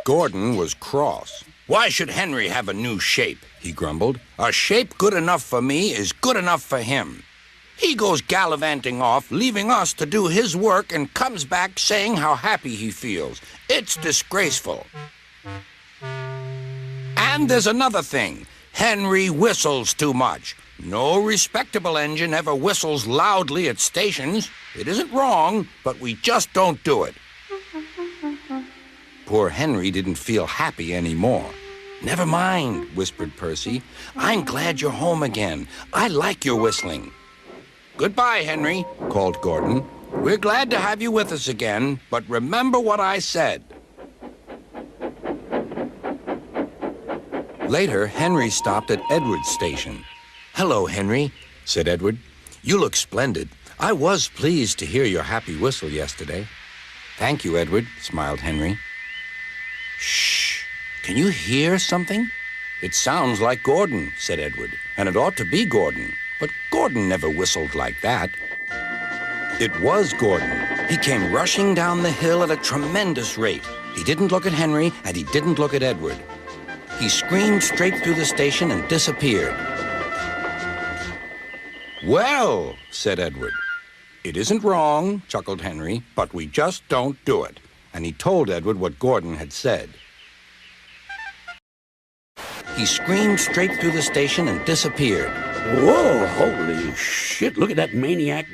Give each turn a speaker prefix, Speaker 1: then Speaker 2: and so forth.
Speaker 1: Gordon was cross. "Why should Henry have a new shape?" he grumbled. "A shape good enough for me is good enough for him. He goes gallivanting off, leaving us to do his work, and comes back saying how happy he feels. It's disgraceful. And there's another thing. Henry whistles too much. No respectable engine ever whistles loudly at stations. It isn't wrong, but we just don't do it." Poor Henry didn't feel happy anymore. "Never mind," whispered Percy. "I'm glad you're home again. I like your whistling." "Goodbye, Henry," called Gordon. "We're glad to have you with us again, but remember what I said." Later, Henry stopped at Edward's station. "Hello, Henry," said Edward. "You look splendid. I was pleased to hear your happy whistle yesterday." "Thank you, Edward," smiled Henry. "Shh! Can you hear something?" "It sounds like Gordon," said Edward, "and it ought to be Gordon. But Gordon never whistled like that." It was Gordon. He came rushing down the hill at a tremendous rate. He didn't look at Henry, and he didn't look at Edward. He screamed straight through the station and disappeared. "Well," said Edward. "It isn't wrong," chuckled Henry, "but we just don't do it." And he told Edward what Gordon had said. He screamed straight through the station and disappeared.
Speaker 2: Whoa, holy shit, look at that maniac